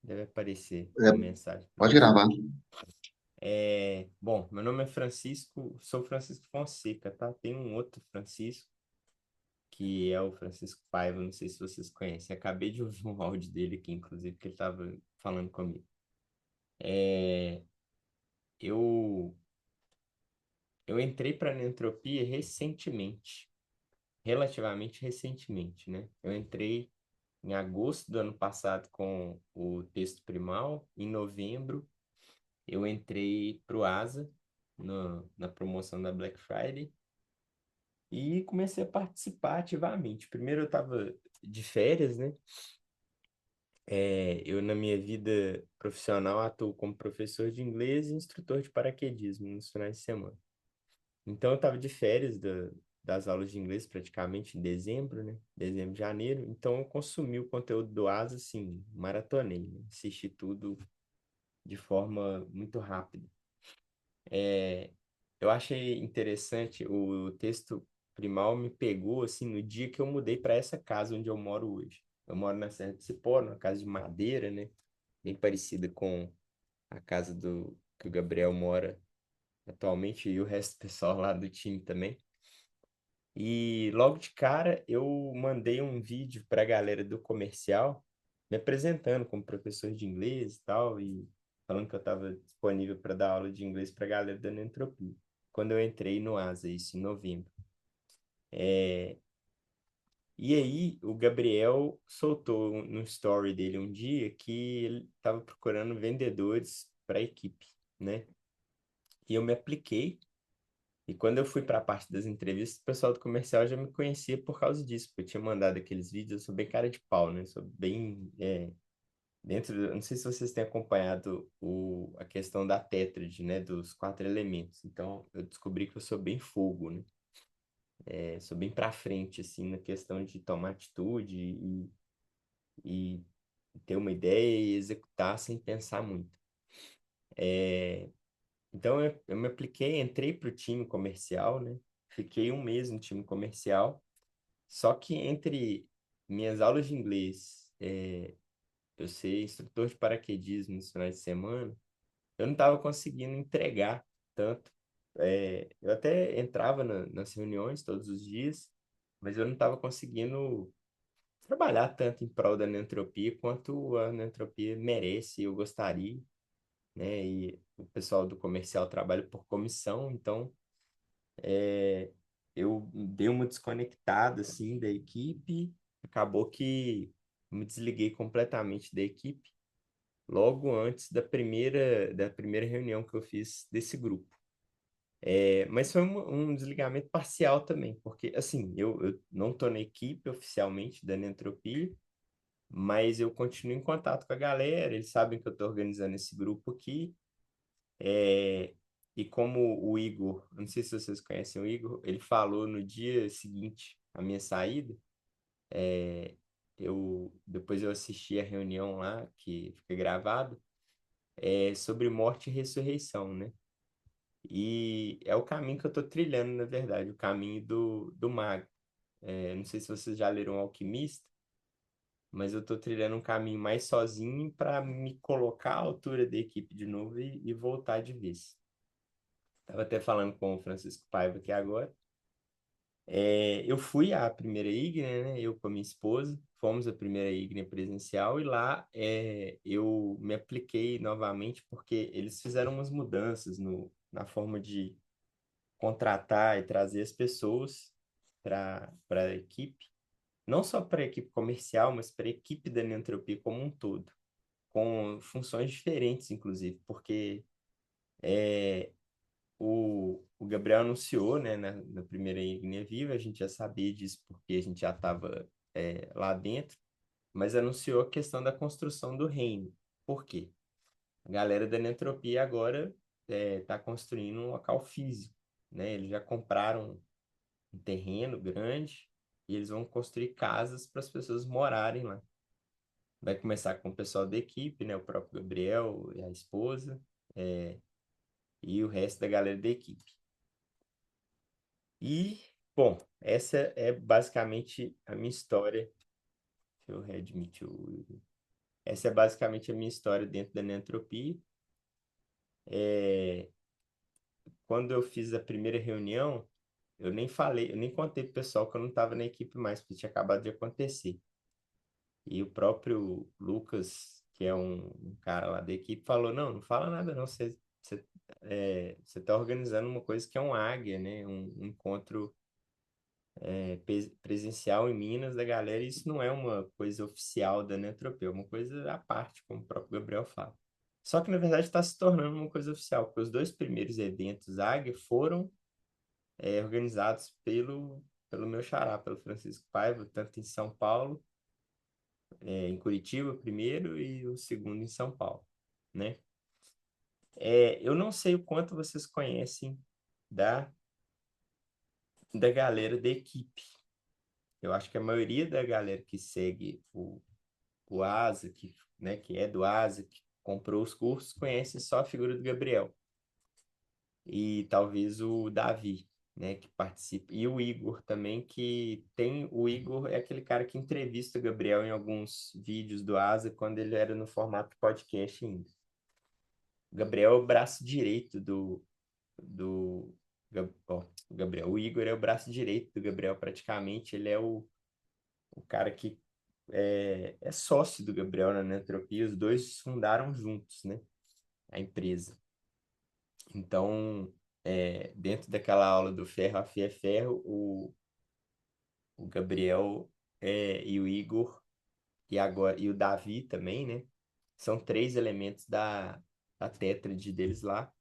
Deve aparecer É, uma mensagem para pode você. gravar. Bom, meu nome é Francisco, sou Francisco Fonseca, tá? Tem um outro Francisco, que é o Francisco Paiva, não sei se vocês conhecem. Acabei de ouvir um áudio dele aqui, inclusive, que ele estava falando comigo. É, eu, eu entrei para a Neantropia recentemente, relativamente recentemente, né? Eu entrei em agosto do ano passado com o texto primal, em novembro eu entrei para o ASA, na promoção da Black Friday, e comecei a participar ativamente. Primeiro eu estava de férias, né? Eu, na minha vida profissional, atuo como professor de inglês e instrutor de paraquedismo nos finais de semana. Então, eu estava de férias das aulas de inglês praticamente em dezembro, né? Dezembro, janeiro. Então, eu consumi o conteúdo do ASA, assim, maratonei, né? Assisti tudo de forma muito rápida. É, eu achei interessante, o texto primal me pegou, assim, no dia que eu mudei para essa casa onde eu moro hoje. Eu moro na Serra do Cipó, numa casa de madeira, né? Bem parecida com a casa que o Gabriel mora atualmente e o resto do pessoal lá do time também. E logo de cara eu mandei um vídeo para a galera do comercial, me apresentando como professor de inglês e tal, e falando que eu estava disponível para dar aula de inglês para a galera da Neantropia. Quando eu entrei no ASA, isso em novembro. E aí o Gabriel soltou no story dele um dia que ele estava procurando vendedores para a equipe, né? E eu me apliquei. E quando eu fui para a parte das entrevistas, o pessoal do comercial já me conhecia por causa disso, porque eu tinha mandado aqueles vídeos, eu sou bem cara de pau, né? Sou bem eu não sei se vocês têm acompanhado a questão da tétrade, né? Dos quatro elementos. Então, eu descobri que eu sou bem fogo, né? Sou bem para frente, assim, na questão de tomar atitude e ter uma ideia e executar sem pensar muito. Então, eu me apliquei, entrei para o time comercial, né? Fiquei um mês no time comercial. Só que entre minhas aulas de inglês, eu ser instrutor de paraquedismo nos finais de semana, eu não estava conseguindo entregar tanto. Eu até entrava nas reuniões todos os dias, mas eu não estava conseguindo trabalhar tanto em prol da neantropia quanto a neantropia merece, eu gostaria, né? E o pessoal do comercial trabalha por comissão, então eu dei uma desconectada assim da equipe, acabou que me desliguei completamente da equipe logo antes da primeira reunião que eu fiz desse grupo. Mas foi um desligamento parcial também, porque assim, eu não estou na equipe oficialmente da Nentropia, mas eu continuo em contato com a galera, eles sabem que eu estou organizando esse grupo aqui, e como o Igor, não sei se vocês conhecem o Igor, ele falou no dia seguinte à minha saída, depois eu assisti a reunião lá, que fica gravado, sobre morte e ressurreição, né? E é o caminho que eu estou trilhando, na verdade, o caminho do mago. Não sei se vocês já leram Alquimista, mas eu estou trilhando um caminho mais sozinho para me colocar à altura da equipe de novo e voltar de vez. Estava até falando com o Francisco Paiva aqui agora. Eu fui à primeira IGNE, né? Eu com a minha esposa, fomos à primeira IGNE presencial e lá eu me apliquei novamente porque eles fizeram umas mudanças na forma de contratar e trazer as pessoas para a equipe, não só para a equipe comercial, mas para a equipe da Neantropia como um todo, com funções diferentes, inclusive, porque o Gabriel anunciou, né, na primeira Ignia Viva, a gente já sabia disso porque a gente já estava lá dentro, mas anunciou a questão da construção do reino. Por quê? A galera da Neantropia agora está construindo um local físico, né? Eles já compraram um terreno grande e eles vão construir casas para as pessoas morarem lá. Vai começar com o pessoal da equipe, né? O próprio Gabriel e a esposa, é, e o resto da galera da equipe. E, bom, essa é basicamente a minha história. Deixa eu readmitir o Yuri. Essa é basicamente a minha história dentro da neantropia. É, quando eu fiz a primeira reunião, eu nem falei, eu nem contei pro pessoal que eu não estava na equipe mais, porque tinha acabado de acontecer. E o próprio Lucas, que é um cara lá da equipe, falou: Não, não fala nada, não. Você tá organizando uma coisa que é um águia, né? Um encontro presencial em Minas da galera. E isso não é uma coisa oficial da Netropeu, é uma coisa à parte, como o próprio Gabriel fala. Só que, na verdade, está se tornando uma coisa oficial, porque os dois primeiros eventos Águia foram organizados pelo meu xará, pelo Francisco Paiva, tanto em São Paulo, em Curitiba primeiro e o segundo em São Paulo, né? Eu não sei o quanto vocês conhecem da, da galera da equipe. Eu acho que a maioria da galera que segue o Asa, que é do Asa, que comprou os cursos, conhece só a figura do Gabriel. E talvez o Davi, né, que participa. E o Igor também, que tem. O Igor é aquele cara que entrevista o Gabriel em alguns vídeos do Asa, quando ele era no formato podcast ainda. O Gabriel é o braço direito do o Gabriel. O Igor é o braço direito do Gabriel, praticamente. Ele é o cara que é sócio do Gabriel na Neotropia. Os dois fundaram juntos, né? A empresa. Então, dentro daquela aula do ferro a fio é ferro, o Gabriel e o Igor e o Davi também, né? São três elementos da tétrade deles lá.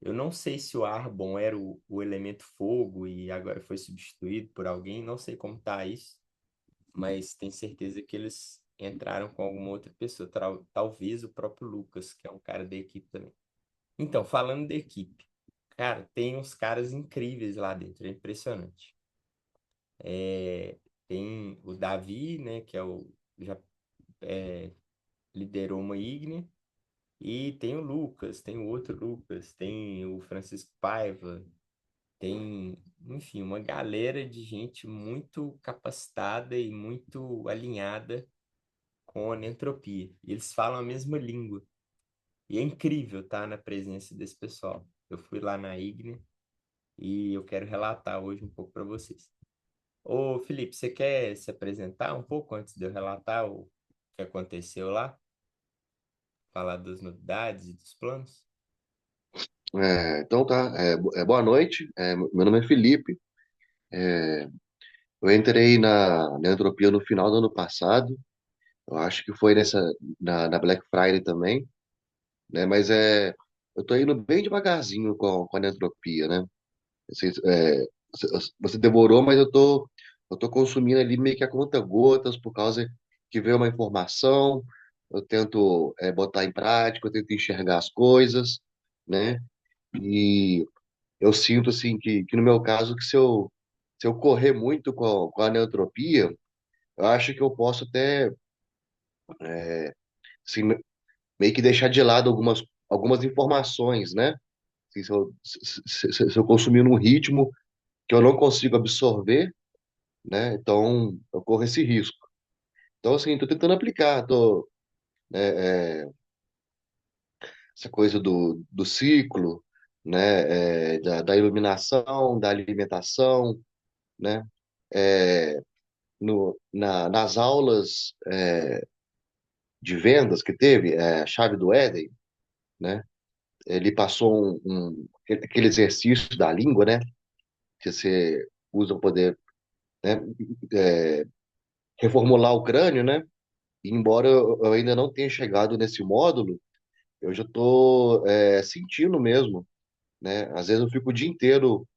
Eu não sei se o Arbon era o elemento fogo e agora foi substituído por alguém, não sei como tá isso, mas tenho certeza que eles entraram com alguma outra pessoa, talvez o próprio Lucas, que é um cara da equipe também. Então, falando da equipe, cara, tem uns caras incríveis lá dentro, é impressionante. É, tem o Davi, né, que já liderou uma ígnea, e tem o Lucas, tem o outro Lucas, tem o Francisco Paiva, tem, enfim, uma galera de gente muito capacitada e muito alinhada com a entropia. E eles falam a mesma língua. E é incrível estar na presença desse pessoal. Eu fui lá na Ignia e eu quero relatar hoje um pouco para vocês. Ô, Felipe, você quer se apresentar um pouco antes de eu relatar o que aconteceu lá? Falar das novidades e dos planos? Então tá, boa noite. Meu nome é Felipe. Eu entrei na Entropia no final do ano passado. Eu acho que foi na Black Friday também, né? Eu tô indo bem devagarzinho com a Entropia, né? Você demorou, mas eu tô consumindo ali meio que a conta gotas por causa que veio uma informação. Eu tento botar em prática, eu tento enxergar as coisas, né? E eu sinto assim que no meu caso que se eu correr muito com a neutropia, eu acho que eu posso até assim, meio que deixar de lado algumas informações, né? Assim, se eu consumir num ritmo que eu não consigo absorver, né? Então eu corro esse risco. Então assim, tô tentando aplicar, essa coisa do ciclo, né? Da iluminação, da alimentação, né? É, nas aulas de vendas que teve, a chave do Éden, né? Ele passou aquele exercício da língua, né? Que você usa para poder, né? é, reformular o crânio, né? E embora eu ainda não tenha chegado nesse módulo, eu já estou sentindo mesmo, né? Às vezes eu fico o dia inteiro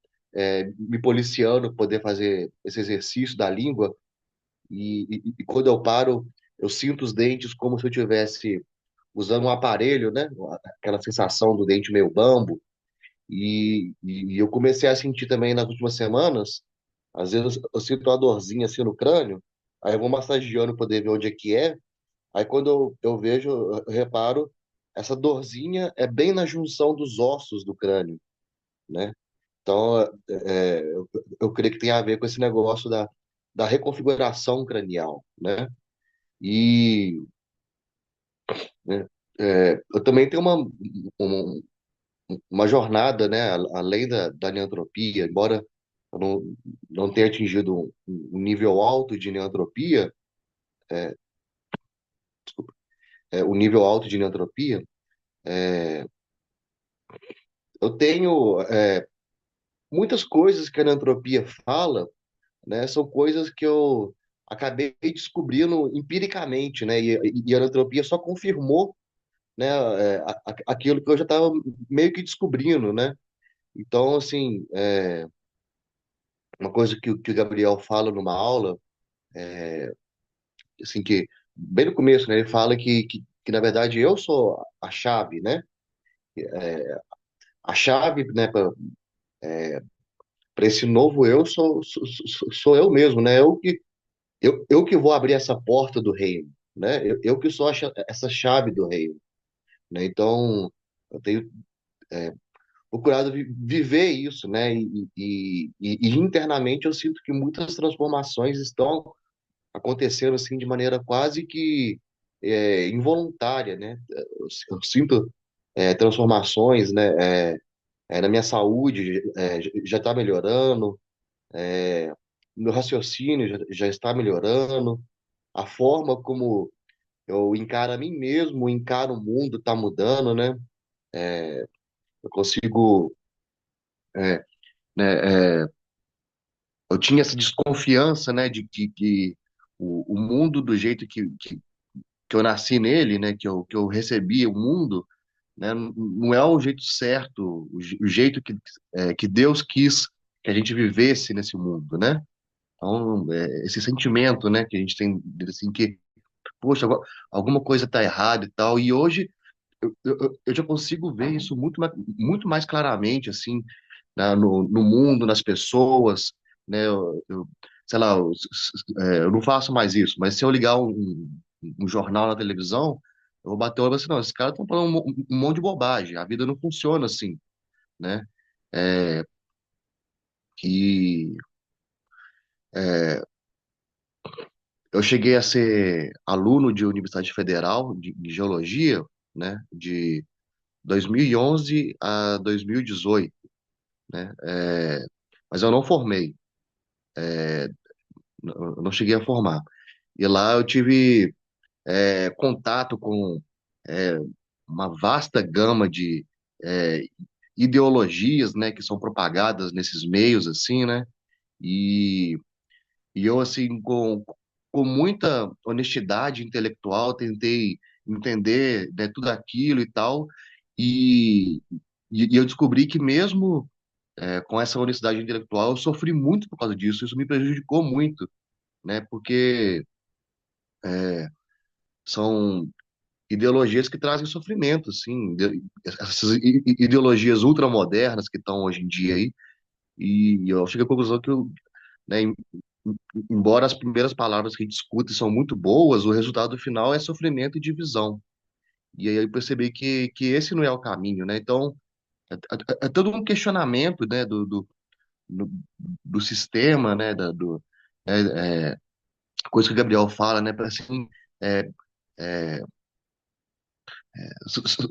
me policiando para poder fazer esse exercício da língua e quando eu paro, eu sinto os dentes como se eu tivesse usando um aparelho, né? Aquela sensação do dente meio bambo. E eu comecei a sentir também nas últimas semanas, às vezes eu sinto uma dorzinha assim no crânio, aí eu vou massageando para poder ver onde é que é. Aí quando eu vejo, eu reparo, essa dorzinha é bem na junção dos ossos do crânio, né? Então, eu creio que tem a ver com esse negócio da reconfiguração cranial, né? E eu também tenho um- uma jornada, né, além da neantropia, embora eu não tenha atingido um nível alto de neantropia, o nível alto de neantropia, eu tenho muitas coisas que a neantropia fala, né, são coisas que eu acabei descobrindo empiricamente, né, e a neantropia só confirmou, né, aquilo que eu já estava meio que descobrindo, né. Então, assim, uma coisa que o Gabriel fala numa aula, assim, que bem no começo, né, ele fala que na verdade eu sou a chave, né, a chave, né, para esse novo eu sou eu mesmo, né, eu que vou abrir essa porta do reino, né, eu que sou essa chave do reino, né, então eu tenho procurado viver isso, né, e internamente eu sinto que muitas transformações estão acontecendo assim de maneira quase que involuntária, né? Eu sinto transformações, né? Na minha saúde já está melhorando, meu raciocínio já está melhorando, a forma como eu encaro a mim mesmo, encaro o mundo está mudando, né? Eu consigo, é, né? Eu tinha essa desconfiança, né, de que o mundo do jeito que eu nasci nele, né, que eu recebi o mundo, né, não é o jeito certo, o jeito que Deus quis que a gente vivesse nesse mundo, né? Então, esse sentimento, né, que a gente tem, assim, que, poxa, alguma coisa está errada e tal, e hoje eu já consigo ver isso muito mais claramente, assim, no mundo, nas pessoas, né? Sei lá, eu não faço mais isso, mas se eu ligar um jornal na televisão, eu vou bater o olho e falar assim, não, esses caras estão falando um monte de bobagem, a vida não funciona assim, né? É, que é, eu cheguei a ser aluno de Universidade Federal de Geologia, né? De 2011 a 2018, né? Mas eu não formei, eu não cheguei a formar. E lá eu tive contato com é, uma vasta gama de é, ideologias, né, que são propagadas nesses meios, assim, né, e, e eu, assim, com muita honestidade intelectual, tentei entender, né, tudo aquilo e tal, e, e eu descobri que mesmo com essa honestidade intelectual, eu sofri muito por causa disso, isso me prejudicou muito, né, porque são ideologias que trazem sofrimento, assim, essas ideologias ultramodernas que estão hoje em dia aí, e eu chego à conclusão que, né, embora as primeiras palavras que a gente escuta são muito boas, o resultado final é sofrimento e divisão. E aí eu percebi que esse não é o caminho, né? Então, é todo um questionamento, né, do, do sistema, né, coisa que o Gabriel fala, né, para assim, é, é,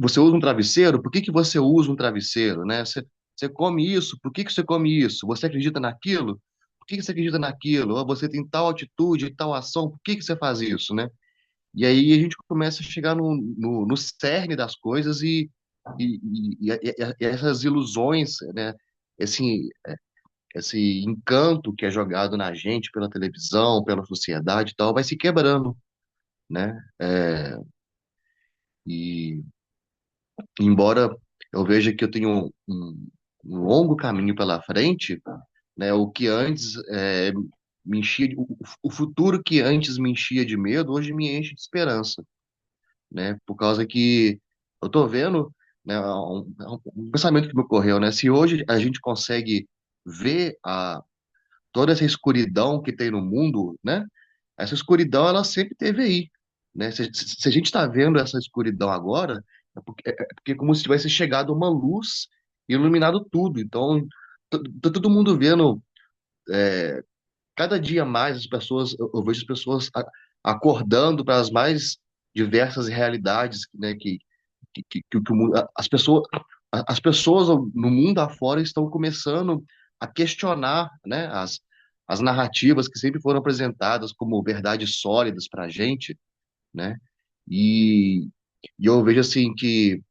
você usa um travesseiro, por que que você usa um travesseiro, né? Você come isso, por que que você come isso? Você acredita naquilo? Por que que você acredita naquilo? Ou você tem tal atitude, tal ação, por que que você faz isso, né? E aí a gente começa a chegar no cerne das coisas e essas ilusões, né? Esse, esse encanto que é jogado na gente pela televisão, pela sociedade e tal, vai se quebrando, né? E embora eu veja que eu tenho um longo caminho pela frente, né, o que antes me enchia, o futuro que antes me enchia de medo, hoje me enche de esperança, né, por causa que eu tô vendo, né, um pensamento que me ocorreu, né, se hoje a gente consegue ver toda essa escuridão que tem no mundo, né, essa escuridão ela sempre teve aí, né, se a gente está vendo essa escuridão agora, é porque é como se tivesse chegado uma luz e iluminado tudo. Então, tá todo mundo vendo, cada dia mais as pessoas, eu vejo as pessoas acordando para as mais diversas realidades, né, que o mundo, as pessoas no mundo afora estão começando a questionar, né, as narrativas que sempre foram apresentadas como verdades sólidas para a gente, né? E, e eu vejo assim que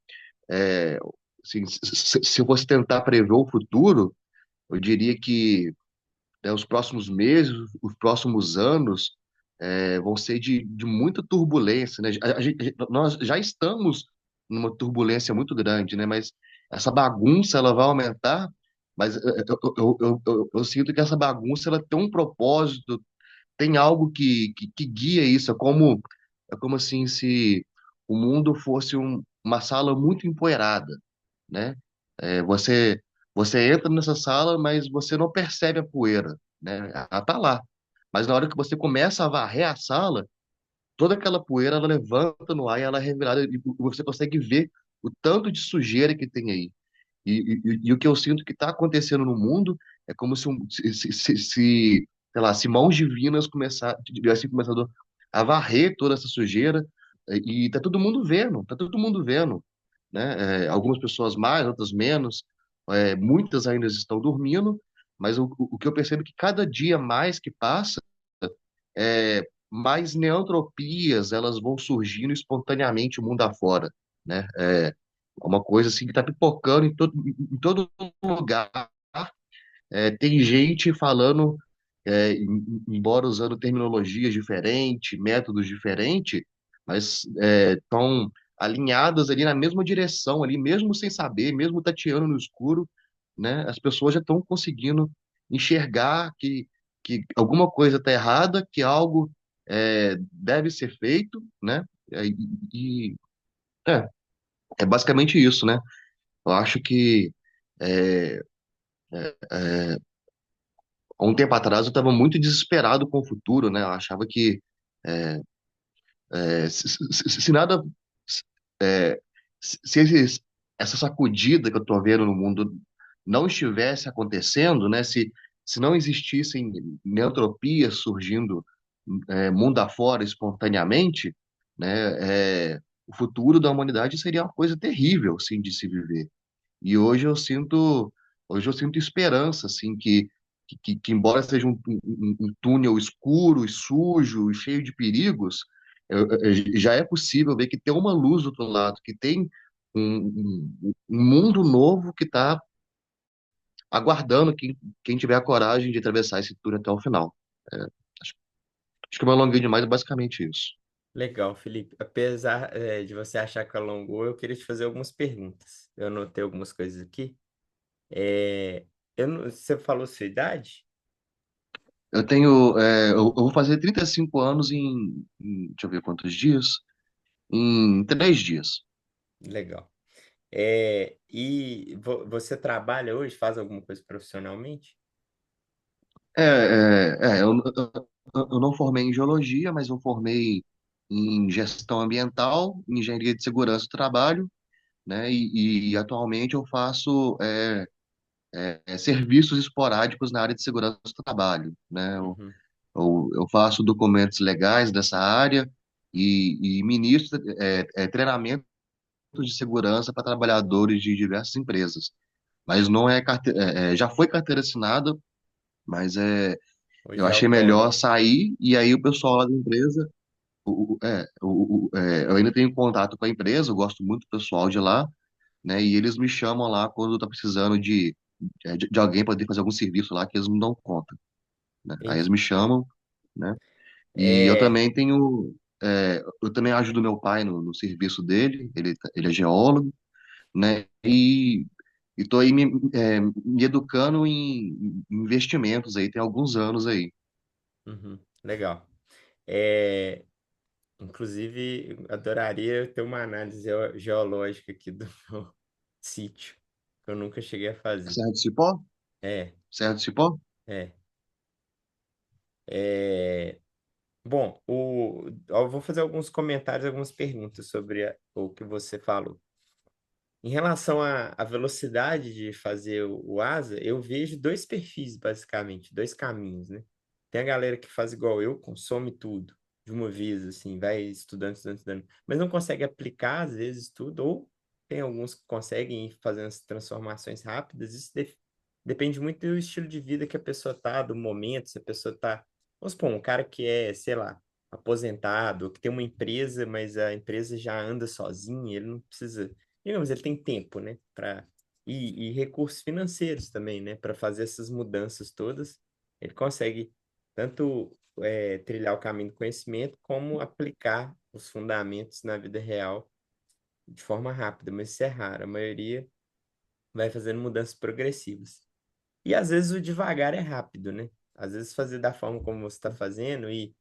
é, assim, se eu fosse tentar prever o futuro, eu diria que, né, os próximos meses, os próximos anos, vão ser de muita turbulência, né? Nós já estamos numa turbulência muito grande, né? Mas essa bagunça ela vai aumentar, mas eu sinto que essa bagunça ela tem um propósito, tem algo que guia isso. É como assim se o mundo fosse uma sala muito empoeirada, né? Você entra nessa sala, mas você não percebe a poeira, né? Ela tá lá. Mas na hora que você começa a varrer a sala, toda aquela poeira ela levanta no ar e ela é revirada e você consegue ver o tanto de sujeira que tem aí. E o que eu sinto que está acontecendo no mundo é como sei lá, se mãos divinas tivessem começado a varrer toda essa sujeira, e tá todo mundo vendo, né? Algumas pessoas mais, outras menos, muitas ainda estão dormindo, mas o que eu percebo é que cada dia mais que passa, mais neantropias elas vão surgindo espontaneamente o mundo afora, né? Uma coisa assim que está pipocando em todo lugar. Tem gente falando, embora usando terminologias diferentes, métodos diferentes, mas estão alinhadas ali na mesma direção, ali, mesmo sem saber, mesmo tateando no escuro, né? As pessoas já estão conseguindo enxergar que alguma coisa está errada, que algo deve ser feito, né? E é, é basicamente isso, né? Eu acho que é, há um tempo atrás eu estava muito desesperado com o futuro, né? Eu achava que é, se nada, é, se essa sacudida que eu estou vendo no mundo não estivesse acontecendo, né? Se não existissem neantropias surgindo mundo afora espontaneamente, né? O futuro da humanidade seria uma coisa terrível, assim, de se viver. E hoje eu sinto esperança, assim, que embora seja um túnel escuro e sujo e cheio de perigos, já é possível ver que tem uma luz do outro lado, que tem um mundo novo que está aguardando quem tiver a coragem de atravessar esse túnel até o final. É, acho que eu me alonguei demais, é basicamente isso. Legal, Felipe. Apesar, de você achar que alongou, eu queria te fazer algumas perguntas. Eu anotei algumas coisas aqui. É, você falou sua idade? Eu vou fazer 35 anos deixa eu ver quantos dias, em 3 dias. Legal. E você trabalha hoje? Faz alguma coisa profissionalmente? Eu não formei em geologia, mas eu formei em gestão ambiental, engenharia de segurança do trabalho, né? E atualmente eu faço serviços esporádicos na área de segurança do trabalho, né? Uhum, Eu faço documentos legais dessa área e ministro treinamento de segurança para trabalhadores de diversas empresas. Mas não já foi carteira assinada, mas eu hoje é achei melhor autônomo. sair e aí o pessoal lá da empresa, eu ainda tenho contato com a empresa, eu gosto muito do pessoal de lá, né? E eles me chamam lá quando tá precisando de alguém para poder fazer algum serviço lá que eles não dão conta, né? Aí eles Entendi. me chamam, né? E É, eu também ajudo meu pai no serviço dele, ele é geólogo, né? E tô aí me educando em investimentos aí, tem alguns anos aí. uhum, legal. É, inclusive, eu adoraria ter uma análise geológica aqui do meu sítio, que eu nunca cheguei a fazer. Serra do Cipó? É, Serra do Cipó? é. É, bom, eu vou fazer alguns comentários, algumas perguntas sobre o que você falou. Em relação à velocidade de fazer o asa, eu vejo dois perfis, basicamente, dois caminhos, né? Tem a galera que faz igual eu, consome tudo, de uma vez, assim, vai estudando, estudando, estudando, mas não consegue aplicar, às vezes, tudo, ou tem alguns que conseguem ir fazendo as transformações rápidas, isso depende muito do estilo de vida que a pessoa tá, do momento, se a pessoa tá, vamos supor, um cara que é, sei lá, aposentado, que tem uma empresa, mas a empresa já anda sozinha, ele não precisa, digamos, ele tem tempo, né, e recursos financeiros também, né, para fazer essas mudanças todas, ele consegue tanto trilhar o caminho do conhecimento, como aplicar os fundamentos na vida real de forma rápida, mas isso é raro. A maioria vai fazendo mudanças progressivas. E às vezes o devagar é rápido, né? Às vezes fazer da forma como você está fazendo e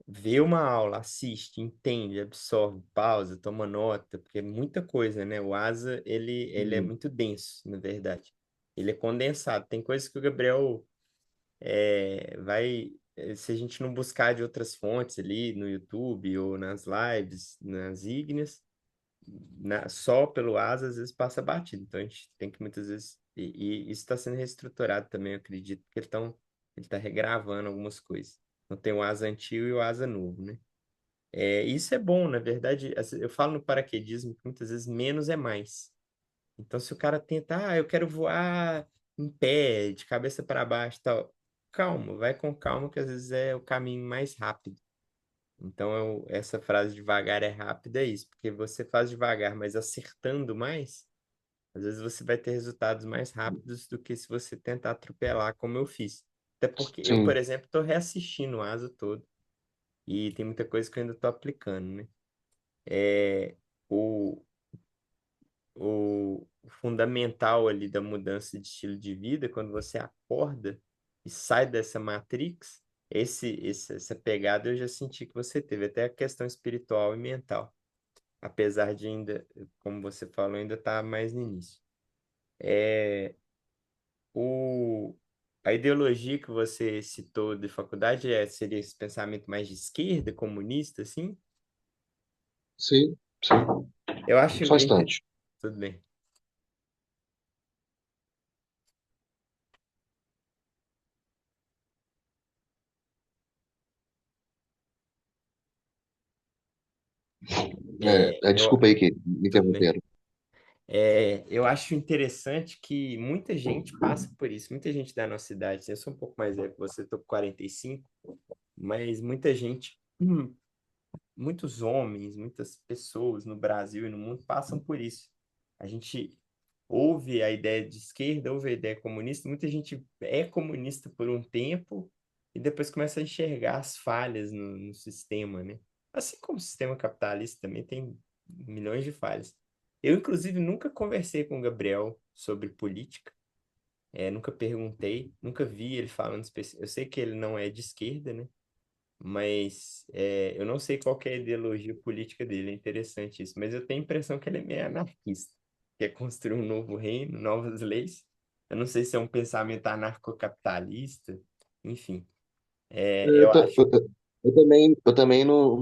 vê uma aula, assiste, entende, absorve, pausa, toma nota, porque é muita coisa, né? O asa, ele é Uhum. muito denso, na verdade. Ele é condensado. Tem coisas que o Gabriel se a gente não buscar de outras fontes ali no YouTube ou nas lives, nas ígneas, só pelo asa às vezes passa batido. Então a gente tem que muitas vezes. E isso está sendo reestruturado também, eu acredito, porque ele está regravando algumas coisas. Então tem o asa antigo e o asa novo, né? Isso é bom, na verdade. Eu falo no paraquedismo que muitas vezes menos é mais. Então, se o cara tenta, eu quero voar em pé, de cabeça para baixo, e tal, calma, vai com calma, que às vezes é o caminho mais rápido. Então, essa frase devagar é rápido é isso, porque você faz devagar, mas acertando mais, às vezes você vai ter resultados mais rápidos do que se você tentar atropelar, como eu fiz. Até porque eu, por Sim, exemplo, estou reassistindo o ASO todo e tem muita coisa que eu ainda estou aplicando, né? É, o, o fundamental ali da mudança de estilo de vida, quando você acorda e sai dessa matrix, essa pegada eu já senti que você teve, até a questão espiritual e mental, apesar de ainda, como você falou, ainda estar mais no início. É, o, a ideologia que você citou de faculdade seria esse pensamento mais de esquerda, comunista, assim? sim, sim, Eu acho. bastante. Tudo bem. Eu, Desculpa aí que me tudo bem. interromperam. Eu acho interessante que muita gente passa por isso, muita gente da nossa idade, eu sou um pouco mais velho que você, estou com 45, mas muita gente, muitos homens, muitas pessoas no Brasil e no mundo passam por isso. A gente ouve a ideia de esquerda, ouve a ideia comunista, muita gente é comunista por um tempo e depois começa a enxergar as falhas no sistema, né? Assim como o sistema capitalista também tem milhões de falhas. Eu, inclusive, nunca conversei com o Gabriel sobre política, nunca perguntei, nunca vi ele falando Eu sei que ele não é de esquerda, né? Mas eu não sei qual que é a ideologia política dele, é interessante isso. Mas eu tenho a impressão que ele é meio anarquista, quer construir um novo reino, novas leis. Eu não sei se é um pensamento anarcocapitalista, enfim. Eu, Eu ta- acho. eu também não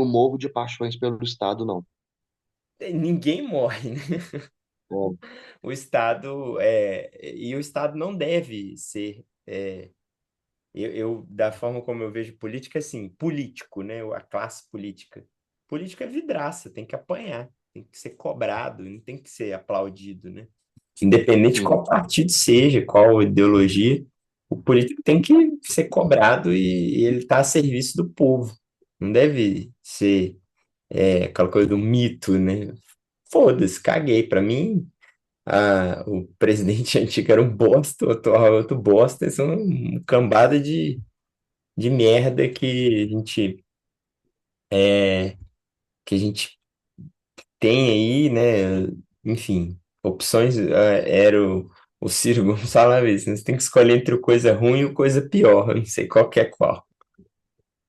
movo de paixões pelo Estado, não. Ninguém morre, né? É, O Estado e o Estado não deve ser da forma como eu vejo política, assim, político, né? A classe política. Política é vidraça, tem que apanhar, tem que ser cobrado, não tem que ser aplaudido, né? Independente de sim, qual partido seja, qual ideologia, o político tem que ser cobrado e ele está a serviço do povo. Não deve ser aquela coisa do mito, né? Foda-se, caguei. Para mim, o presidente antigo era um bosta, o atual é outro bosta, são uma cambada de merda que a gente tem aí, né? Enfim, opções, era o Ciro Gomes falava isso, né? Você tem que escolher entre coisa ruim e coisa pior, eu não sei qual que é qual.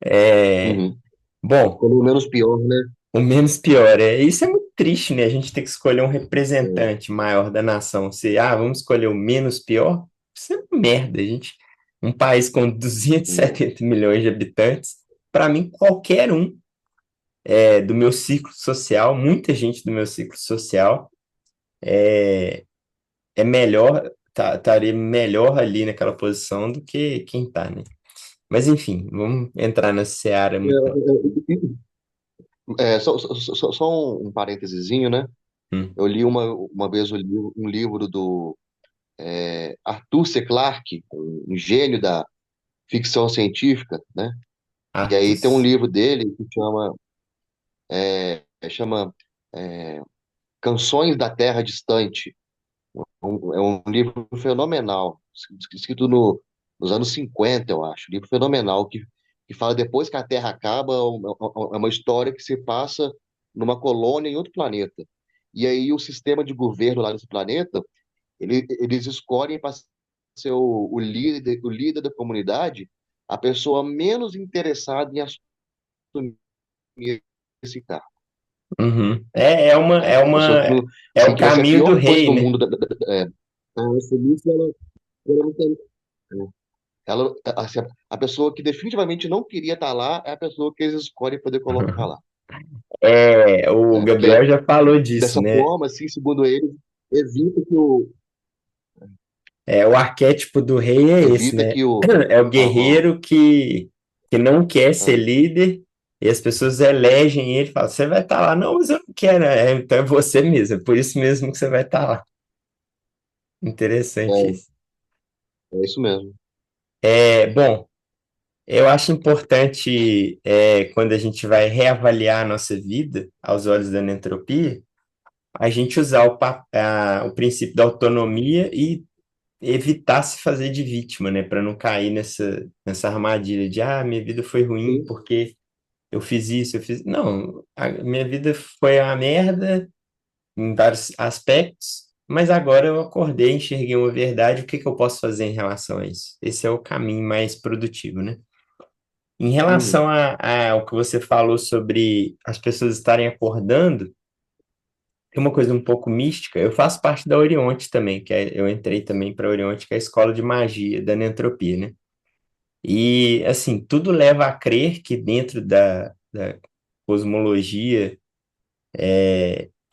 É, uhum. bom, Pelo menos pior, né? o menos pior, isso é muito triste, né? A gente tem que escolher um É, representante maior da nação. Se, vamos escolher o menos pior, isso é uma merda, gente. Um país com duzentos e hum, setenta milhões de habitantes, para mim, qualquer um do meu ciclo social, muita gente do meu ciclo social estaria melhor ali naquela posição do que quem tá, né? Mas enfim, vamos entrar nessa seara muito. Só um parêntesezinho, né? Hum. Eu li uma vez um livro do Arthur C. Clarke, um gênio da ficção científica, né? E aí tem um Atos. livro dele que chama é, Canções da Terra Distante. É um livro fenomenal, escrito nos anos 50, eu acho. Um livro fenomenal que fala depois que a Terra acaba, é uma história que se passa numa colônia em outro planeta. E aí o sistema de governo lá nesse planeta, eles escolhem para ser o líder da comunidade a pessoa menos interessada em assumir esse cargo, Uhum. É né? A pessoa que uma, não, é assim, o que vai ser a caminho do pior coisa rei, do né? mundo assumir se ela não tem. Ela, assim, a pessoa que definitivamente não queria estar lá é a pessoa que eles escolhem poder colocar lá, É, o né? Gabriel Porque já falou disso, dessa né? forma, assim, segundo eles, evita que o É, o arquétipo do rei é esse, evita né? que o É o aham, guerreiro que não quer ser ah, líder e as pessoas elegem ele e falam: você vai estar lá. Não, mas eu não quero. É, então é você mesmo, é por isso mesmo que você vai estar lá. Interessante é, isso. é isso mesmo. É, bom, eu acho importante, quando a gente vai reavaliar a nossa vida aos olhos da entropia, a gente usar o princípio da autonomia e evitar se fazer de vítima, né? Para não cair nessa armadilha de, minha vida foi ruim Sim, porque eu fiz isso, eu fiz. Não, a minha vida foi uma merda em vários aspectos, mas agora eu acordei, enxerguei uma verdade, o que que eu posso fazer em relação a isso? Esse é o caminho mais produtivo, né? Em uhum, relação ao que você falou sobre as pessoas estarem acordando, tem uma coisa um pouco mística. Eu faço parte da Orionte também, eu entrei também para a Orionte, que é a escola de magia da Neantropia, né? E, assim, tudo leva a crer que dentro da cosmologia,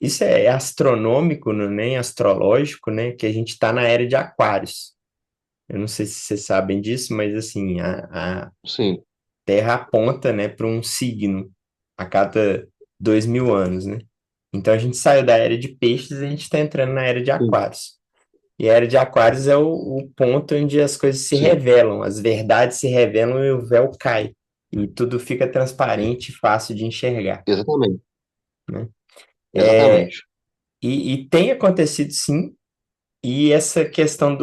isso é astronômico, não é nem astrológico, né? Que a gente está na era de Aquários. Eu não sei se vocês sabem disso, mas, assim, a sim, Terra aponta, né, para um signo a cada 2.000 anos, né? Então a gente saiu da era de peixes e a gente está entrando na era de sim, aquários. E a era de aquários é o ponto onde as coisas se sim, revelam, as verdades se revelam e o véu cai. E tudo fica transparente e fácil de enxergar, exatamente, né? exatamente. E tem acontecido sim, e essa questão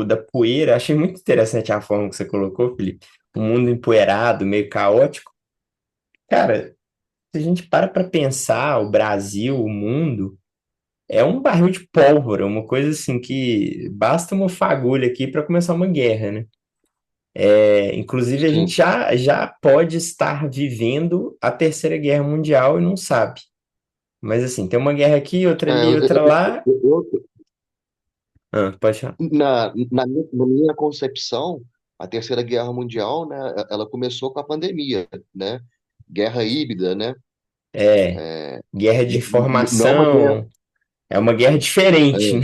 da poeira, achei muito interessante a forma que você colocou, Felipe. O mundo empoeirado, meio caótico. Cara, se a gente para pensar, o Brasil, o mundo, é um barril de pólvora, uma coisa assim que basta uma fagulha aqui para começar uma guerra, né? Inclusive, a gente Sim. já pode estar vivendo a Terceira Guerra Mundial e não sabe. Mas assim, tem uma guerra aqui, outra É, ali, outra lá. Pode falar. na minha concepção, a Terceira Guerra Mundial, né, ela começou com a pandemia, né? Guerra híbrida, né? É, guerra de Não é uma guerra. informação, é uma guerra diferente, É,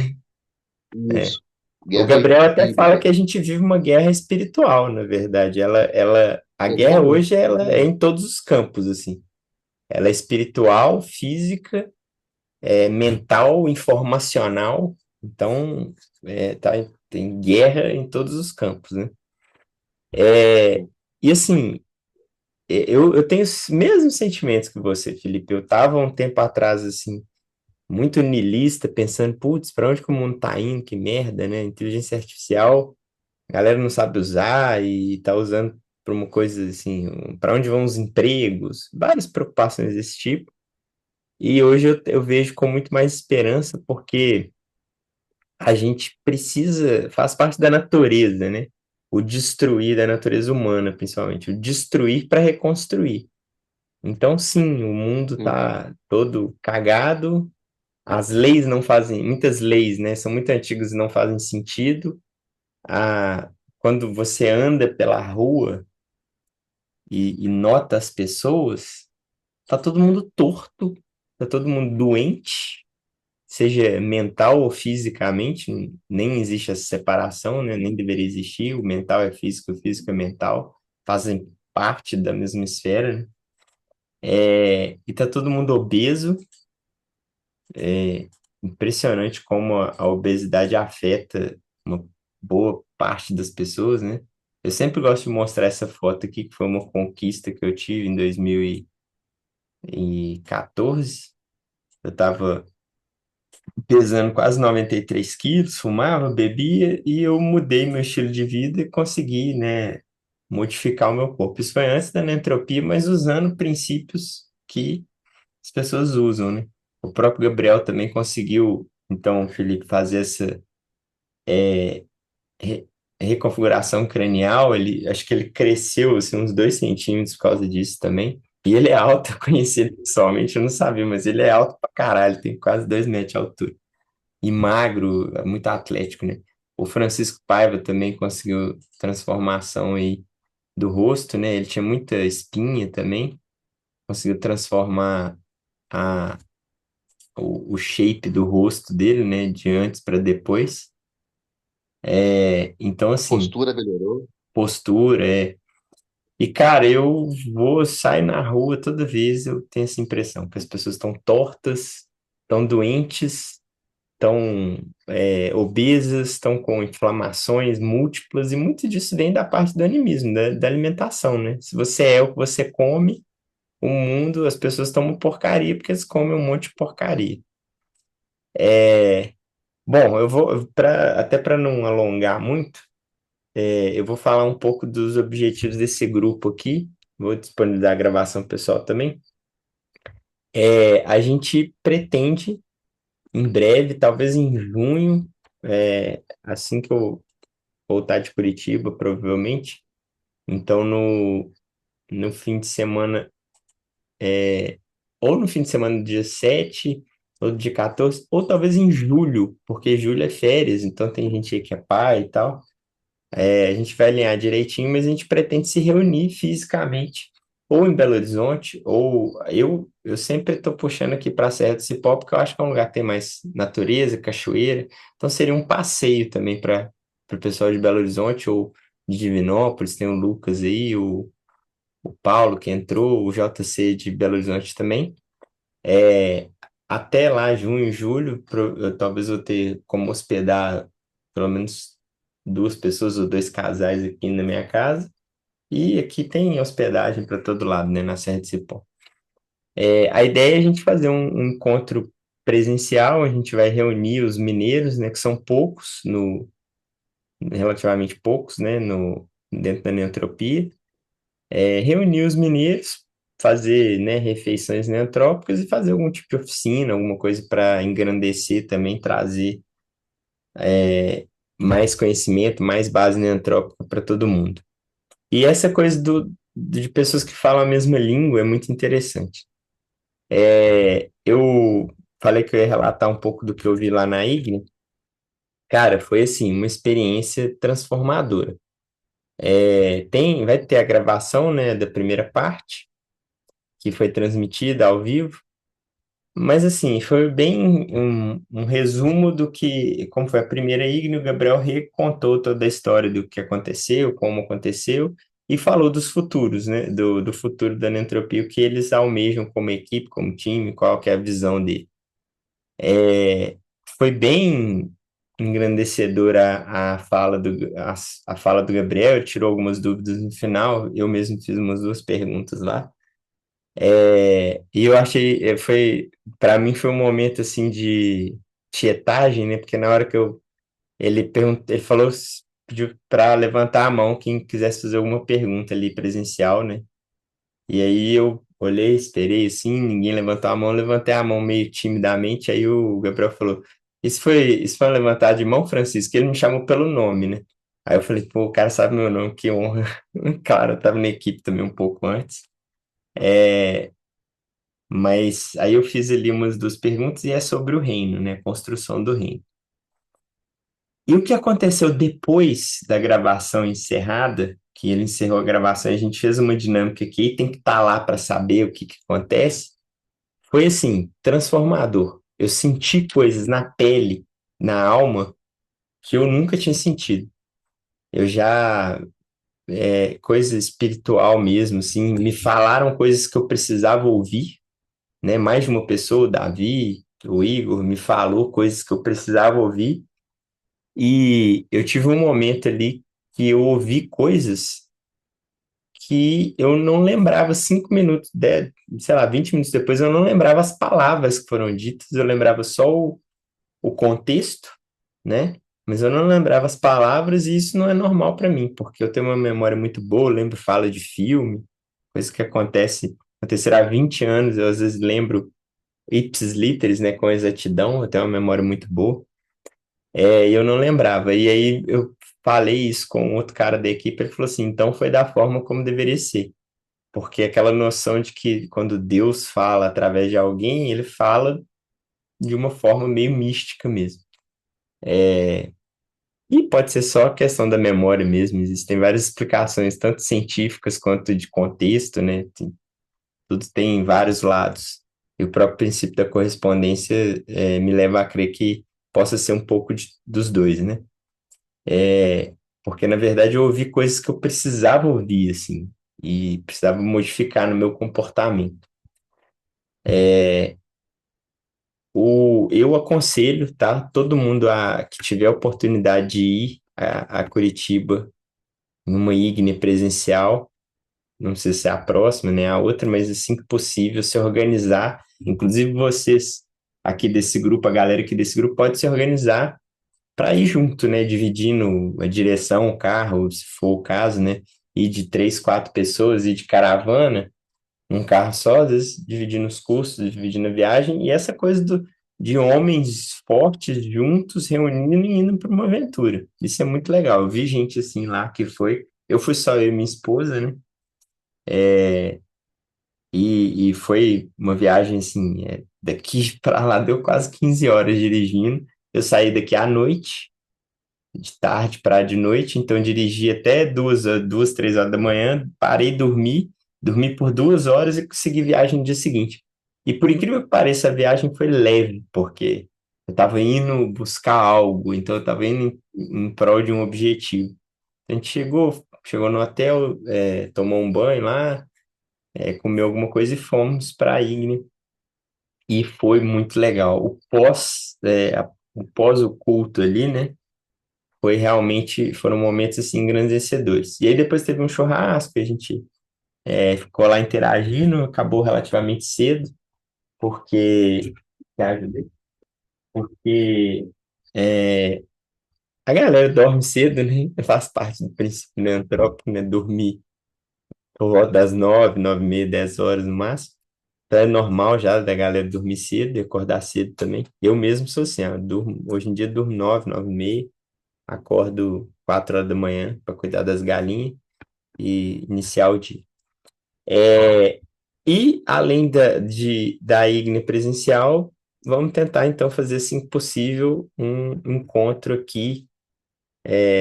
né? isso. O Guerra Gabriel até fala híbrida. que a gente vive uma guerra espiritual, na verdade. A guerra Exatamente. hoje ela é Exatamente. em todos os campos, assim. Ela é espiritual, física, mental, informacional. Então, tem guerra em todos os campos, né? Sim. E assim, eu tenho os mesmos sentimentos que você, Felipe. Eu estava um tempo atrás, assim, muito niilista, pensando, putz, para onde que o mundo tá indo? Que merda, né? Inteligência artificial, a galera não sabe usar e tá usando para uma coisa assim, para onde vão os empregos? Várias preocupações desse tipo. E hoje eu vejo com muito mais esperança, porque a gente precisa, faz parte da natureza, né? O destruir da natureza humana, principalmente, o destruir para reconstruir. Então, sim, o mundo Sim. tá todo cagado, as leis não fazem, muitas leis, né, são muito antigas e não fazem sentido. Quando você anda pela rua e nota as pessoas, tá todo mundo torto, tá todo mundo doente, seja mental ou fisicamente, nem existe essa separação, né? Nem deveria existir, o mental é físico, o físico é mental. fazem parte da mesma esfera, né? E tá todo mundo obeso. É impressionante como a obesidade afeta uma boa parte das pessoas, né? Eu sempre gosto de mostrar essa foto aqui, que foi uma conquista que eu tive em 2014. Eu estava pesando quase 93 quilos, fumava, bebia, e eu mudei meu estilo de vida e consegui, né, modificar o meu corpo. Isso foi antes da neotropia, mas usando princípios que as pessoas usam, né? O próprio Gabriel também conseguiu, então, Felipe, fazer essa re- reconfiguração cranial. Ele, acho que ele cresceu assim, uns 2 centímetros por causa disso também. E ele é alto, eu conheci ele pessoalmente, eu não sabia, mas ele é alto pra caralho, tem quase 2 metros de altura. E magro, muito atlético, né? O Francisco Paiva também conseguiu transformação aí do rosto, né? Ele tinha muita espinha também, conseguiu transformar a, o shape do rosto dele, né? De antes para depois. Então, assim, Postura melhorou. postura, E, cara, eu vou sair na rua toda vez, eu tenho essa impressão que as pessoas estão tortas, estão doentes, estão obesas, estão com inflamações múltiplas, e muito disso vem da parte do animismo, da alimentação, né? Se você é o que você come, o mundo, as pessoas estão uma porcaria porque eles comem um monte de porcaria. Bom, eu vou, até para não alongar muito, eu vou falar um pouco dos objetivos desse grupo aqui, vou disponibilizar a gravação pro pessoal também. A gente pretende, em breve, talvez em junho, assim que eu voltar de Curitiba, provavelmente. Então, no fim de semana, ou no fim de semana do dia 7 ou do dia 14, ou talvez em julho, porque julho é férias, então tem gente aí que é pai e tal. A gente vai alinhar direitinho, mas a gente pretende se reunir fisicamente, ou em Belo Horizonte, ou eu sempre estou puxando aqui para a Serra do Cipó, porque eu acho que é um lugar que tem mais natureza, cachoeira, então seria um passeio também para o pessoal de Belo Horizonte, ou de Divinópolis, tem o Lucas aí, o Paulo que entrou, o JC de Belo Horizonte também. É, Até lá, junho, julho, eu talvez vou ter como hospedar pelo menos 2 pessoas ou 2 casais aqui na minha casa. E aqui tem hospedagem para todo lado, né, na Serra de Cipó. A ideia é a gente fazer um encontro presencial, a gente vai reunir os mineiros, né, que são poucos, relativamente poucos, né, dentro da neotropia. Reunir os mineiros, fazer, né, refeições neotrópicas e fazer algum tipo de oficina, alguma coisa para engrandecer também, trazer mais conhecimento, mais base neotrópica para todo mundo. E essa coisa de pessoas que falam a mesma língua é muito interessante. Eu falei que eu ia relatar um pouco do que eu vi lá na IGNE. Cara, foi assim, uma experiência transformadora. Vai ter a gravação, né, da primeira parte, que foi transmitida ao vivo. Mas assim, foi bem um resumo do que, como foi a primeira IGNIA, o Gabriel recontou toda a história do que aconteceu, como aconteceu, e falou dos futuros, né? Do futuro da Nentropia, o que eles almejam como equipe, como time, qual que é a visão dele. É, Foi bem engrandecedora a fala do Gabriel, ele tirou algumas dúvidas no final, eu mesmo fiz umas 2 perguntas lá. E eu achei, para mim foi um momento assim de tietagem, né? Porque na hora que ele perguntou, ele falou, pediu para levantar a mão quem quisesse fazer alguma pergunta ali presencial, né? E aí eu olhei, esperei assim, ninguém levantou a mão, eu levantei a mão meio timidamente, aí o Gabriel falou, isso foi um levantar de mão, Francisco? Ele me chamou pelo nome, né? Aí eu falei, pô, o cara sabe meu nome, que honra. Claro, eu tava na equipe também um pouco antes. Mas aí eu fiz ali umas 2 perguntas e é sobre o reino, né? A construção do reino. E o que aconteceu depois da gravação encerrada, que ele encerrou a gravação, e a gente fez uma dinâmica aqui, e tem que estar lá para saber o que que acontece, foi assim, transformador. Eu senti coisas na pele, na alma, que eu nunca tinha sentido. Eu já coisa espiritual mesmo, assim, me falaram coisas que eu precisava ouvir, né? Mais de uma pessoa, o Davi, o Igor, me falou coisas que eu precisava ouvir, e eu tive um momento ali que eu ouvi coisas que eu não lembrava 5 minutos, sei lá, 20 minutos depois, eu não lembrava as palavras que foram ditas, eu lembrava só o contexto, né? Mas eu não lembrava as palavras e isso não é normal para mim, porque eu tenho uma memória muito boa, eu lembro fala de filme, coisa que acontecerá há 20 anos, eu às vezes lembro ipsis literis, né, com exatidão, eu tenho uma memória muito boa, e eu não lembrava. E aí eu falei isso com outro cara da equipe, ele falou assim, então foi da forma como deveria ser. Porque aquela noção de que quando Deus fala através de alguém, ele fala de uma forma meio mística mesmo. E pode ser só questão da memória mesmo, existem várias explicações, tanto científicas quanto de contexto, né? Tudo tem vários lados. E o próprio princípio da correspondência me leva a crer que possa ser um pouco dos dois, né? Porque, na verdade, eu ouvi coisas que eu precisava ouvir, assim, e precisava modificar no meu comportamento. Eu aconselho, tá? Todo mundo que tiver a oportunidade de ir a Curitiba numa IGNE presencial, não sei se é a próxima, né? A outra, mas assim que possível, se organizar. Inclusive vocês aqui desse grupo, a galera aqui desse grupo pode se organizar para ir junto, né? Dividindo a direção, o carro, se for o caso, né? Ir de 3, 4 pessoas, ir de caravana um carro só, às vezes dividindo os custos, dividindo a viagem, e essa coisa de homens fortes juntos, reunindo e indo para uma aventura. Isso é muito legal. Eu vi gente assim lá que foi. Eu fui só eu e minha esposa, né? E foi uma viagem assim, daqui para lá deu quase 15 horas dirigindo. Eu saí daqui à noite, de tarde para de noite, então dirigi até 3 horas da manhã, parei, dormi por 2 horas e consegui viagem no dia seguinte. E por incrível que pareça, a viagem foi leve, porque eu estava indo buscar algo, então eu estava indo em prol de um objetivo. A gente chegou no hotel, tomou um banho lá, comeu alguma coisa e fomos para a Igni. E foi muito legal. O pós o culto ali, né? Foram momentos assim engrandecedores. E aí depois teve um churrasco, a gente ficou lá interagindo, acabou relativamente cedo, porque, me ajudei, porque é, a galera dorme cedo, né? Faz parte do princípio neantrópico, né? Dormir por volta das 9, 9h30, 10 horas no máximo. Então é normal já da galera dormir cedo e acordar cedo também. Eu mesmo sou assim, hoje em dia durmo 9, 9h30, acordo 4 horas da manhã para cuidar das galinhas e iniciar o dia. É, e além da IGNE presencial, vamos tentar então fazer, assim que possível, um encontro aqui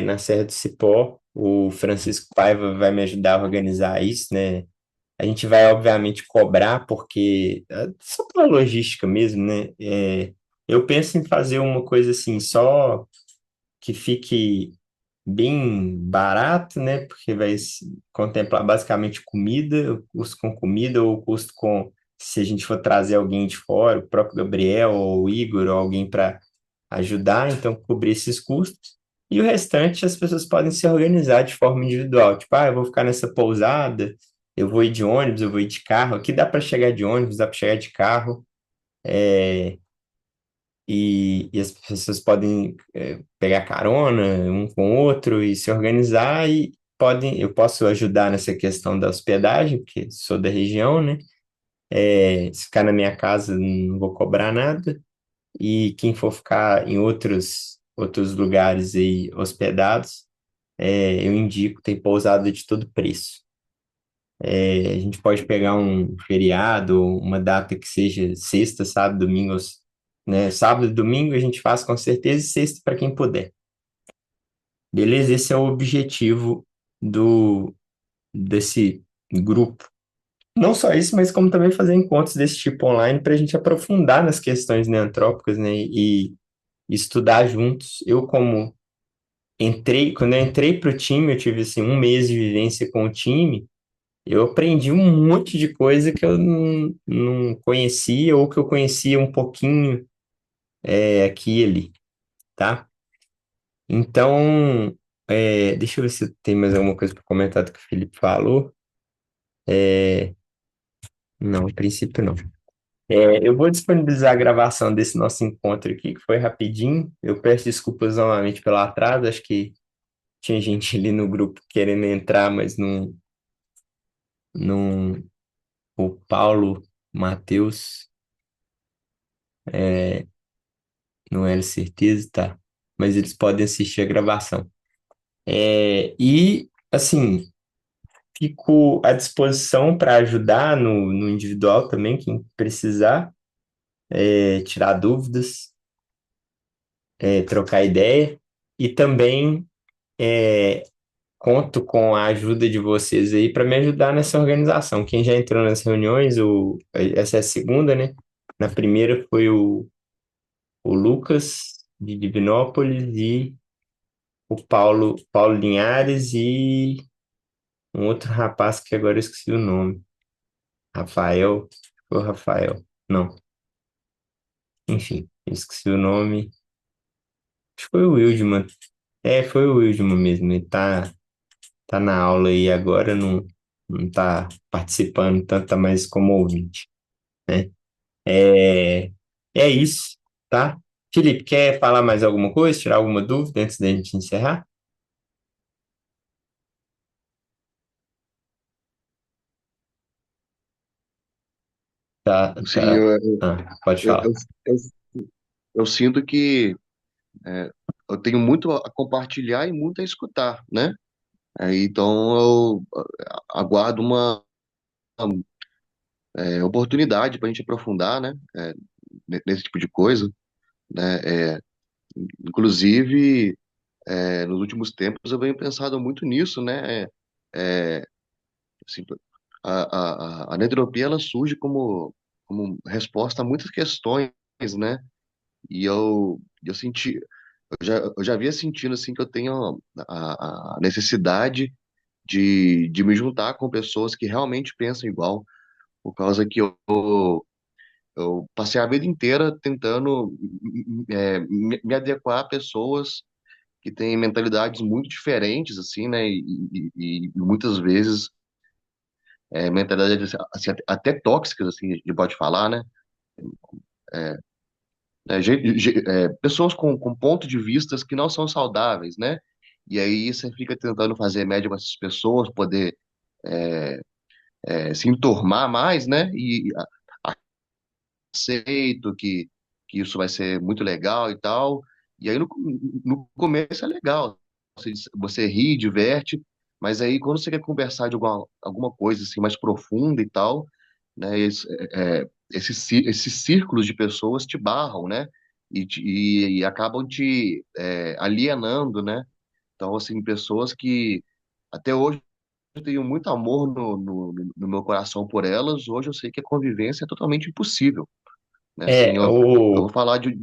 na Serra do Cipó. O Francisco Paiva vai me ajudar a organizar isso, né? A gente vai, obviamente, cobrar, porque só pela logística mesmo, né? Eu penso em fazer uma coisa assim, só que fique bem barato, né? Porque contemplar basicamente comida, o custo com comida ou o custo com se a gente for trazer alguém de fora, o próprio Gabriel ou o Igor ou alguém para ajudar, então cobrir esses custos. E o restante as pessoas podem se organizar de forma individual, tipo, eu vou ficar nessa pousada, eu vou ir de ônibus, eu vou ir de carro. Aqui dá para chegar de ônibus, dá para chegar de carro. E as pessoas podem pegar carona um com o outro e se organizar eu posso ajudar nessa questão da hospedagem, porque sou da região, né? Se ficar na minha casa, não vou cobrar nada. E quem for ficar em outros lugares aí hospedados, eu indico, tem pousada de todo preço. A gente pode pegar um feriado, uma data que seja sexta, sábado, domingo, né? Sábado e domingo a gente faz com certeza e sexta para quem puder. Beleza? Esse é o objetivo desse grupo. Não só isso, mas como também fazer encontros desse tipo online para a gente aprofundar nas questões neantrópicas, né? E estudar juntos. Eu, como quando eu entrei pro time, eu tive assim um mês de vivência com o time, eu aprendi um monte de coisa que eu não conhecia ou que eu conhecia um pouquinho aqui e ali, tá? Então, deixa eu ver se tem mais alguma coisa para comentar do que o Felipe falou. Não, a princípio não. Eu vou disponibilizar a gravação desse nosso encontro aqui, que foi rapidinho. Eu peço desculpas novamente pelo atraso, acho que tinha gente ali no grupo querendo entrar, mas não, o Paulo, Matheus, não era certeza, tá? Mas eles podem assistir a gravação. E, assim, fico à disposição para ajudar no individual também, quem precisar, tirar dúvidas, trocar ideia. E também conto com a ajuda de vocês aí para me ajudar nessa organização. Quem já entrou nas reuniões, essa é a segunda, né? Na primeira foi o Lucas, de Divinópolis, e o Paulo Linhares, e um outro rapaz que agora eu esqueci o nome. Rafael, foi o Rafael. Não, enfim, eu esqueci o nome. Acho que foi o Wildman. Foi o Wildman mesmo. Ele tá na aula aí agora, não tá participando tanto, tá mais como ouvinte, né? É, é isso, tá? Felipe, quer falar mais alguma coisa, tirar alguma dúvida antes da gente encerrar? Tá, Sim, tá. Ah, pode eu, falar. eu, eu, eu sinto que é, eu tenho muito a compartilhar e muito a escutar, né? Então eu aguardo uma oportunidade para a gente aprofundar, né? Nesse tipo de coisa, né? Inclusive, nos últimos tempos eu venho pensando muito nisso, né? Assim, a anentropia ela surge como resposta a muitas questões, né? E eu senti, eu já havia sentindo assim que eu tenho a necessidade de me juntar com pessoas que realmente pensam igual, por causa que eu passei a vida inteira tentando me adequar a pessoas que têm mentalidades muito diferentes, assim, né? E muitas vezes mentalidades assim, até tóxicas, assim, a gente pode falar, né? Pessoas com pontos de vistas que não são saudáveis, né? E aí você fica tentando fazer média com essas pessoas, poder se enturmar mais, né? E aceito que isso vai ser muito legal e tal. E aí no começo é legal, você ri, diverte, mas aí quando você quer conversar de alguma coisa assim mais profunda e tal, né? Esses círculos de pessoas te barram, né? E acabam te alienando, né? Então, assim, pessoas que até hoje eu tenho muito amor no meu coração por elas, hoje eu sei que a convivência é totalmente impossível, né? Assim, É, eu vou falar de,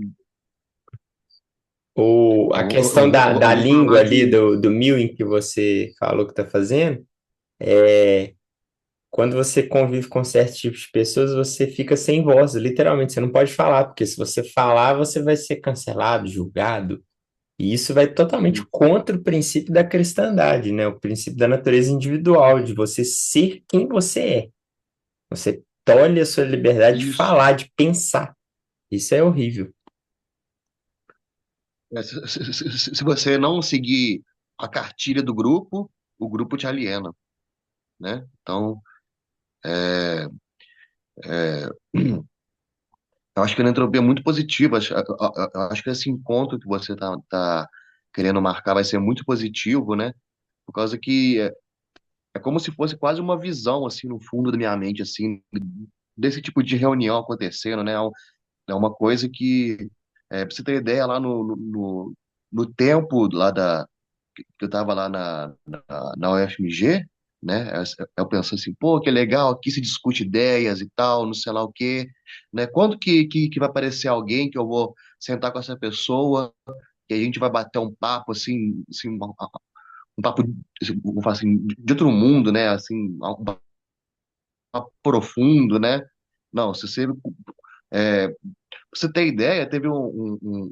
a questão da eu vou língua falar ali, de, do mewing que você falou que está fazendo, quando você convive com certos tipos de pessoas, você fica sem voz, literalmente, você não pode falar, porque se você falar, você vai ser cancelado, julgado, e isso vai totalmente contra o princípio da cristandade, né? O princípio da natureza individual, de você ser quem você é. Você tolhe a sua liberdade de isso. falar, de pensar. Isso é horrível. Se você não seguir a cartilha do grupo, o grupo te aliena, né? Então, é, eu acho que a entropia é muito positiva. Eu acho que esse encontro que você tá querendo marcar vai ser muito positivo, né? Por causa que é como se fosse quase uma visão, assim, no fundo da minha mente, assim, desse tipo de reunião acontecendo, né? É uma coisa que, pra você ter ideia, lá no tempo lá que eu tava lá na UFMG, né? Eu penso assim, pô, que legal, aqui se discute ideias e tal, não sei lá o quê, né? Quando que vai aparecer alguém que eu vou sentar com essa pessoa que a gente vai bater um papo assim um papo, assim, vou falar assim, de outro mundo, né? Assim, um papo profundo, né? Não, se você, pra você ter ideia, teve eu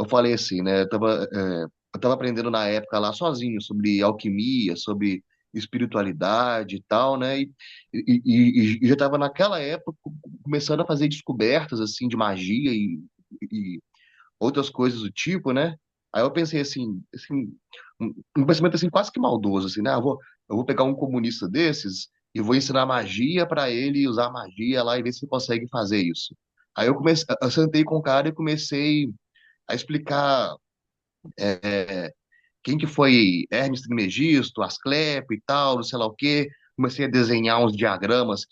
falei assim, né? Eu tava aprendendo na época lá sozinho sobre alquimia, sobre espiritualidade e tal, né? E já estava naquela época começando a fazer descobertas assim de magia e outras coisas do tipo, né? Aí eu pensei assim, um pensamento assim quase que maldoso, assim, né? Eu vou pegar um comunista desses e vou ensinar magia para ele usar magia lá e ver se ele consegue fazer isso. Aí eu sentei com o cara e comecei a explicar quem que foi Hermes Trismegisto, Asclepio e tal, não sei lá o quê. Comecei a desenhar uns diagramas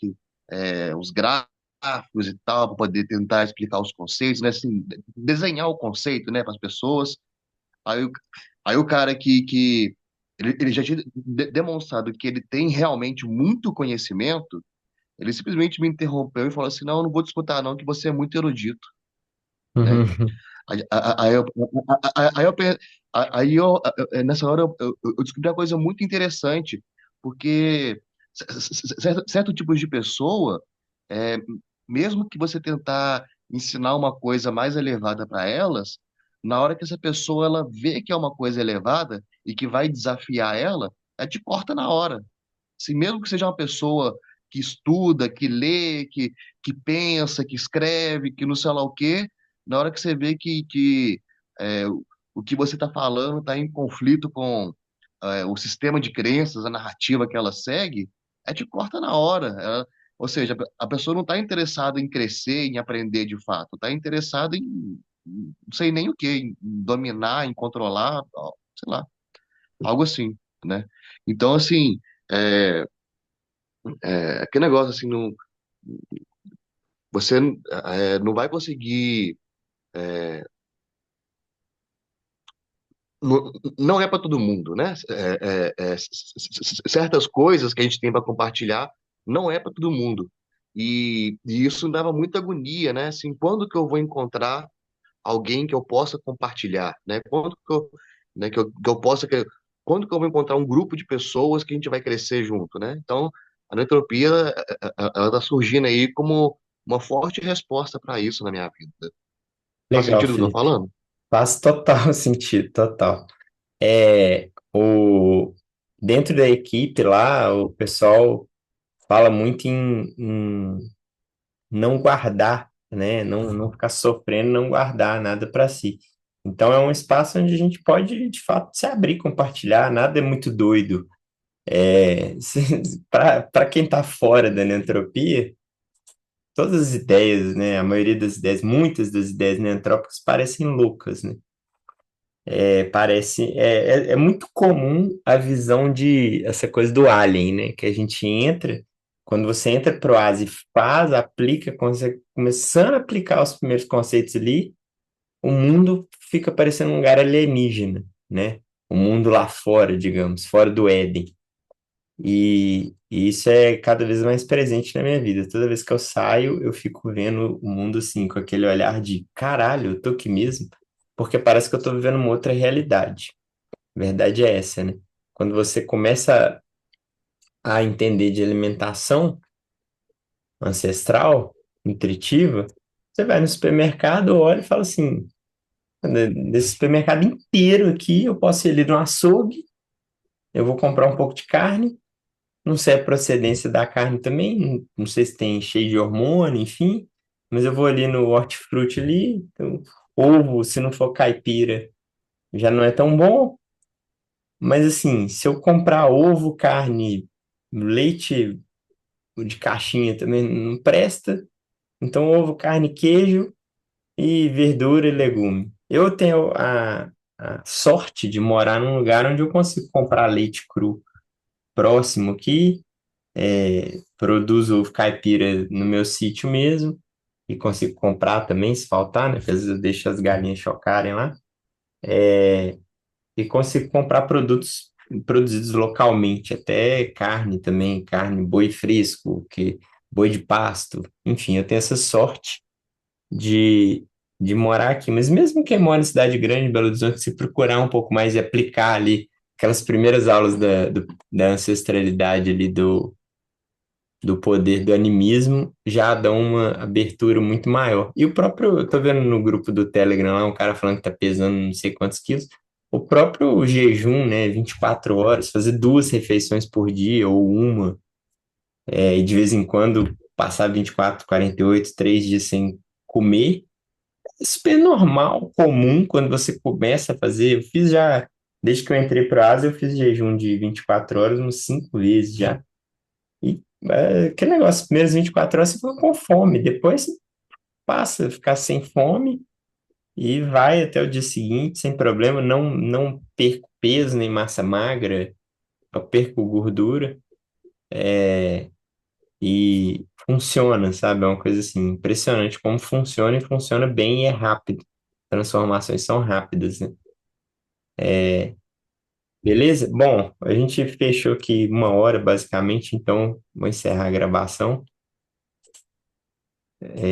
uns gráficos e tal, para poder tentar explicar os conceitos, né? Assim, desenhar o conceito, né, para as pessoas. Aí, o- aí o cara que ele já tinha demonstrado que ele tem realmente muito conhecimento, ele simplesmente me interrompeu e falou assim: não, eu não vou disputar, não, que você é muito erudito, né? Uhum. Aí aí eu, pe- aí eu- nessa hora eu descobri uma coisa muito interessante, porque certo tipo de pessoa, é, mesmo que você tentar ensinar uma coisa mais elevada para elas, na hora que essa pessoa ela vê que é uma coisa elevada e que vai desafiar ela te corta na hora. Se mesmo que seja uma pessoa que estuda, que lê, que pensa, que escreve, que não sei lá o quê, na hora que você vê que o que você está falando está em conflito com o sistema de crenças, a narrativa que ela segue, te corta na hora. Ou seja, a pessoa não está interessada em crescer, em aprender de fato, está interessada em não sei nem o quê, em dominar, em controlar, ó, sei lá, algo assim, né? Então, assim, é, aquele negócio assim, não, você não vai conseguir. Não, não é para todo mundo, né? Certas coisas que a gente tem para compartilhar não é para todo mundo. E isso dava muita agonia, né? Assim, quando que eu vou encontrar alguém que eu possa compartilhar, né? Que eu possa. Quando que eu vou encontrar um grupo de pessoas que a gente vai crescer junto, né? Então, a Neutropia, ela está surgindo aí como uma forte resposta para isso na minha vida. Faz Legal, sentido o que eu tô Felipe. falando? Faz total sentido, total. Dentro da equipe lá, o pessoal fala muito em não guardar, né? Não ficar sofrendo, não guardar nada para si. Então é um espaço onde a gente pode, de fato, se abrir, compartilhar, nada é muito doido. Para quem está fora da neantropia, todas as ideias, né? A maioria das ideias, muitas das ideias neantrópicas parecem loucas, né? É muito comum a visão de essa coisa do alien, né? Que a gente entra, quando você entra pro Asi e faz, aplica, quando você começando a aplicar os primeiros conceitos ali, o mundo fica parecendo um lugar alienígena, né? O mundo lá fora, digamos, fora do Éden. E isso é cada vez mais presente na minha vida. Toda vez que eu saio, eu fico vendo o mundo assim, com aquele olhar de caralho, eu tô aqui mesmo, porque parece que eu tô vivendo uma outra realidade. A verdade é essa, né? Quando você começa a entender de alimentação ancestral, nutritiva, você vai no supermercado, olha e fala assim: desse supermercado inteiro aqui, eu posso ir ali no açougue, eu vou comprar um pouco de carne. Não sei a procedência da carne também, não sei se tem cheio de hormônio, enfim, mas eu vou ali no hortifruti ali, então, ovo, se não for caipira, já não é tão bom, mas assim, se eu comprar ovo, carne, leite de caixinha também não presta, então ovo, carne, queijo e verdura e legume. Eu tenho a sorte de morar num lugar onde eu consigo comprar leite cru próximo aqui, produzo ovo caipira no meu sítio mesmo e consigo comprar também, se faltar, né? Porque às vezes eu deixo as galinhas chocarem lá. E consigo comprar produtos produzidos localmente, até carne também, carne, boi fresco, boi de pasto. Enfim, eu tenho essa sorte de de morar aqui. Mas mesmo quem mora em cidade grande, Belo Horizonte, se procurar um pouco mais e aplicar ali aquelas primeiras aulas da ancestralidade ali do poder do animismo, já dão uma abertura muito maior. E o próprio, eu tô vendo no grupo do Telegram lá, um cara falando que tá pesando não sei quantos quilos, o próprio jejum, né, 24 horas, fazer duas refeições por dia ou uma, e de vez em quando passar 24, 48, 3 dias sem comer, é super normal, comum, quando você começa a fazer. Eu fiz já, desde que eu entrei para a Ásia, eu fiz jejum de 24 horas uns 5 vezes já. E aquele negócio, primeiras 24 horas você fica com fome, depois você passa a ficar sem fome e vai até o dia seguinte sem problema. Não, não perco peso nem massa magra, eu perco gordura. E funciona, sabe? É uma coisa assim, impressionante como funciona e funciona bem e é rápido. Transformações são rápidas, né? Beleza? Bom, a gente fechou aqui 1 hora, basicamente, então vou encerrar a gravação.